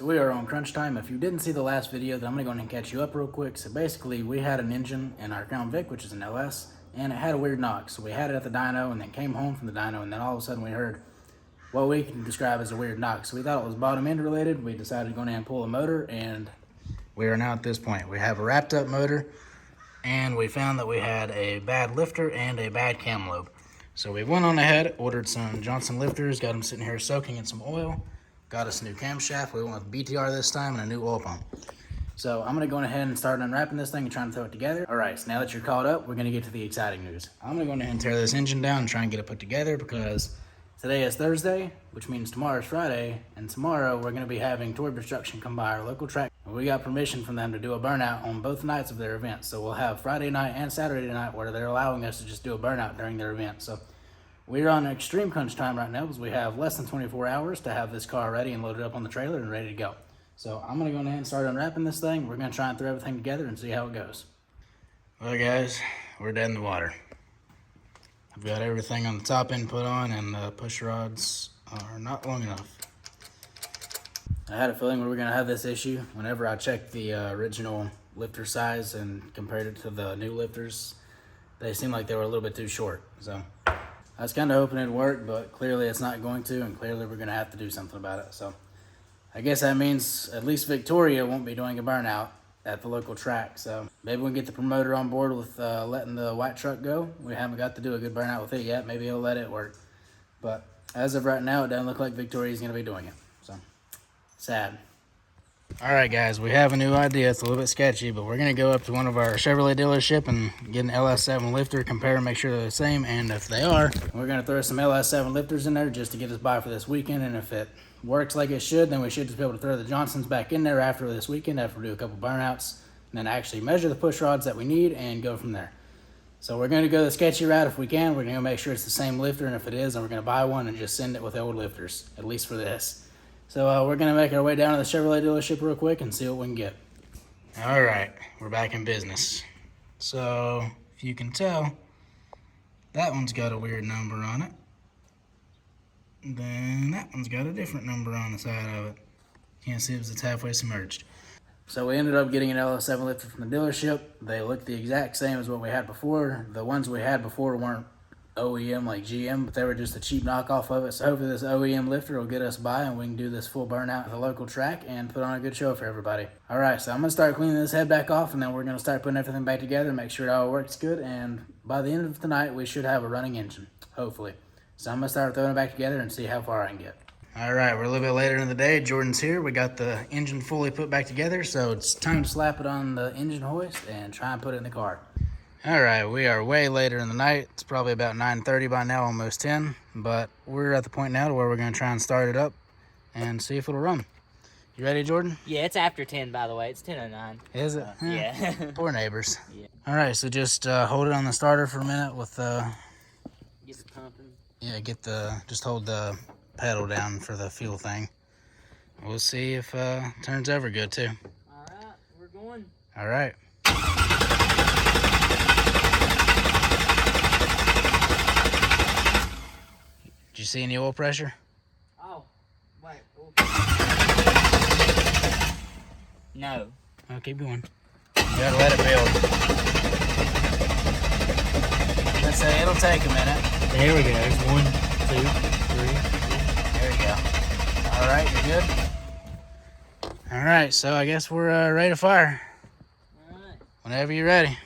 So we are on crunch time. If you didn't see the last video, then I'm gonna go ahead and catch you up real quick. So basically, we had an engine in our Crown Vic, which is an LS, and it had a weird knock. So we had it at the dyno and then came home from the dyno, and then all of a sudden we heard what we can describe as a weird knock. So we thought it was bottom end related. We decided to go in and pull the motor, and we are now at this point. We have a wrapped up motor, and we found that we had a bad lifter and a bad cam lobe. So we went on ahead, ordered some Johnson lifters, got them sitting here soaking in some oil, got us a new camshaft. We went with BTR this time and a new oil pump. So I'm gonna go ahead and start unwrapping this thing and trying to throw it together. All right, so now that you're caught up, we're gonna get to the exciting news. I'm gonna go ahead and tear this engine down and try and get it put together because today is Thursday, which means tomorrow is Friday, and tomorrow we're gonna be having Toy Construction come by our local track. And we got permission from them to do a burnout on both nights of their event. So we'll have Friday night and Saturday night where they're allowing us to just do a burnout during their event. So we're on extreme crunch time right now because we have less than 24 hours to have this car ready and loaded up on the trailer and ready to go. So I'm gonna go ahead and start unwrapping this thing. We're gonna try and throw everything together and see how it goes. Well guys, we're dead in the water. I've got everything on the top end put on, and the push rods are not long enough. I had a feeling we were gonna have this issue. Whenever I checked the original lifter size and compared it to the new lifters, they seemed like they were a little bit too short. So I was kind of hoping it'd work, but clearly it's not going to, and clearly we're gonna have to do something about it. So I guess that means at least Victoria won't be doing a burnout at the local track. So maybe we can get the promoter on board with letting the white truck go. We haven't got to do a good burnout with it yet. Maybe he'll let it work. But as of right now, it doesn't look like Victoria's gonna be doing it. So sad. All right, guys, we have a new idea. It's a little bit sketchy, but we're gonna go up to one of our Chevrolet dealership and get an LS7 lifter, compare and make sure they're the same. And if they are, we're gonna throw some LS7 lifters in there just to get us by for this weekend. And if it works like it should, then we should just be able to throw the Johnsons back in there after this weekend, after we do a couple burnouts, and then actually measure the push rods that we need and go from there. So we're gonna go the sketchy route if we can. We're gonna make sure it's the same lifter, and if it is, then we're gonna buy one and just send it with the old lifters, at least for this. So we're gonna make our way down to the Chevrolet dealership real quick and see what we can get. All right, we're back in business. So if you can tell, that one's got a weird number on it. Then that one's got a different number on the side of it. Can't see it because it's halfway submerged. So we ended up getting an LS7 lifter from the dealership. They look the exact same as what we had before. The ones we had before weren't OEM like GM, but they were just a cheap knockoff of it. So hopefully this OEM lifter will get us by and we can do this full burnout at the local track and put on a good show for everybody. All right, so I'm gonna start cleaning this head back off, and then we're gonna start putting everything back together, make sure it all works good, and by the end of the night, we should have a running engine, hopefully. So I'm gonna start throwing it back together and see how far I can get. All right, we're a little bit later in the day. Jordan's here. We got the engine fully put back together, so it's time to slap it on the engine hoist and try and put it in the car. All right, we are way later in the night. It's probably about 9:30 by now, almost 10, but we're at the point now to where we're gonna try and start it up and see if it'll run. You ready, Jordan? Yeah, it's after 10, by the way. It's 10:09. Is it? Yeah. Poor neighbors. Yeah. All right, so just hold it on the starter for a minute with Get it pumping. yeah, just hold the pedal down for the fuel thing. We'll see if turns over good too. All right, we're going. All right. Did you see any oil pressure? Oh, wait. No. Oh, keep going. You gotta let it build. Let's say it'll take a minute. There we go. 1, 2, 3. There you go. All right, you're good? All right, so I guess we're ready to fire. All right. Whenever you're ready.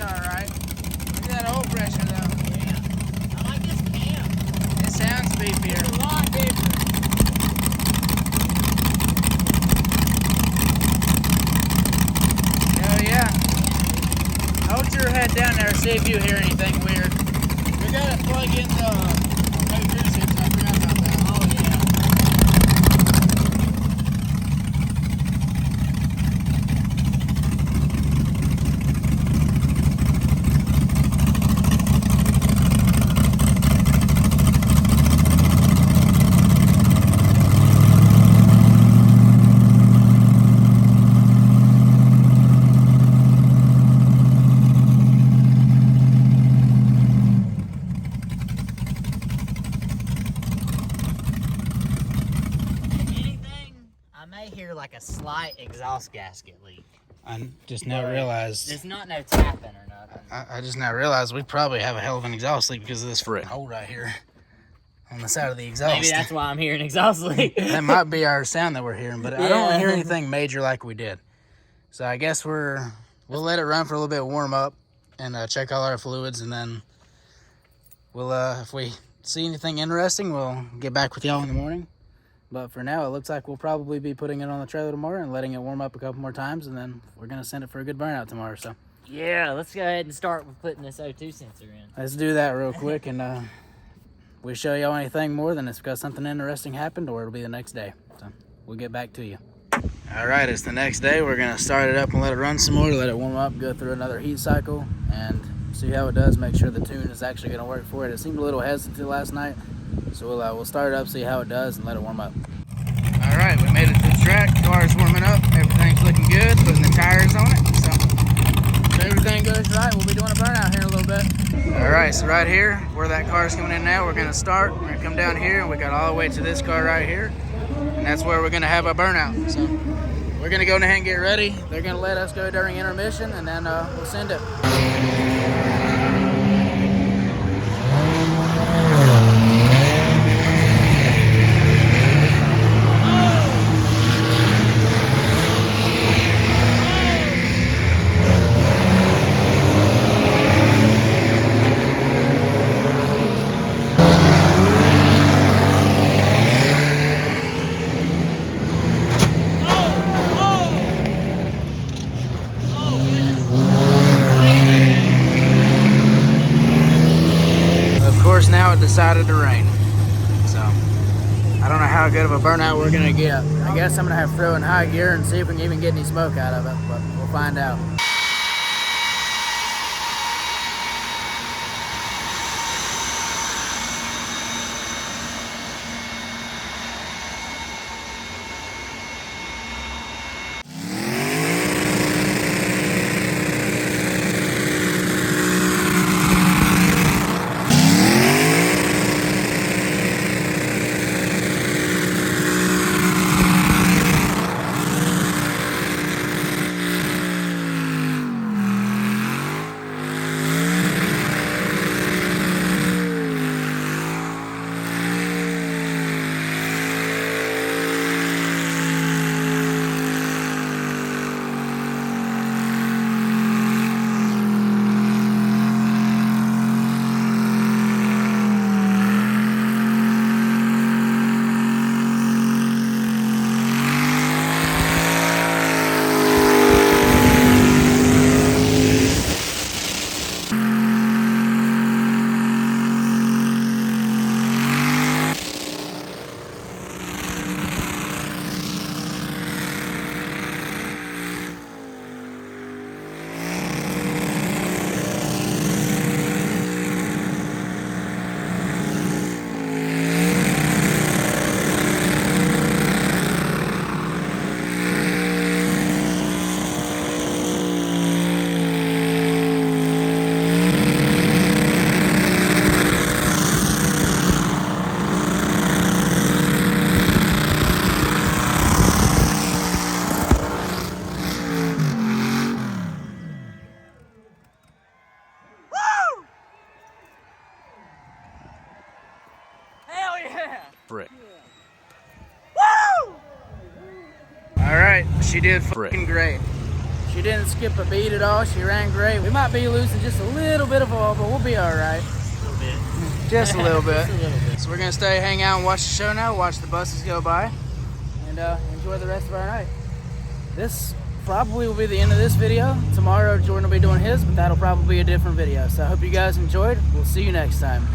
alright. Look at that oil pressure though. Yeah. I like this cam. It sounds beefier. It's a lot different. Hell yeah. Hold your head down there, see if you hear anything weird. We gotta plug in the O2 sensor. I forgot about that. Oh yeah. Hear like a slight exhaust gasket leak. I just now realized. There's not no tapping or nothing. I just now realized we probably have a hell of an exhaust leak because of this front hole right here on the side of the exhaust. Maybe that's why I'm hearing exhaust leak. That might be our sound that we're hearing, but I don't hear anything major like we did. So I guess we'll let it run for a little bit, warm up, and check all our fluids, and then we'll if we see anything interesting, we'll get back with y'all in the morning. But for now, it looks like we'll probably be putting it on the trailer tomorrow and letting it warm up a couple more times, and then we're gonna send it for a good burnout tomorrow. So yeah, let's go ahead and start with putting this O2 sensor in. let's do that real quick, and we show y'all anything more, then it's because something interesting happened, or it'll be the next day. So we'll get back to you. All right, it's the next day. We're gonna start it up and let it run some more, let it warm up, go through another heat cycle, and see how it does. Make sure the tune is actually gonna work for it. It seemed a little hesitant last night. So we'll start it up, see how it does, and let it warm up. All right, we made it to the track. Car's warming up. Everything's looking good. Putting the tires on it. So if everything goes right, we'll be doing a burnout here in a little bit. All right, so right here, where that car's coming in now, we're gonna start. We're gonna come down here, and we got all the way to this car right here. And that's where we're gonna have our burnout. So we're gonna go ahead and get ready. They're gonna let us go during intermission, and then we'll send it. Now it decided to rain, so I don't know how good of a burnout we're gonna get. I guess I'm gonna have to throw in high gear and see if we can even get any smoke out of it, but we'll find out. Frick. Woo! All right, she did fucking great. She didn't skip a beat at all. She ran great. We might be losing just a little bit of oil, but we'll be all right. A little bit. Just a little bit. Just a little bit. So we're gonna stay, hang out, and watch the show now. Watch the buses go by, and enjoy the rest of our night. This probably will be the end of this video. Tomorrow Jordan will be doing his, but that'll probably be a different video. So I hope you guys enjoyed. We'll see you next time.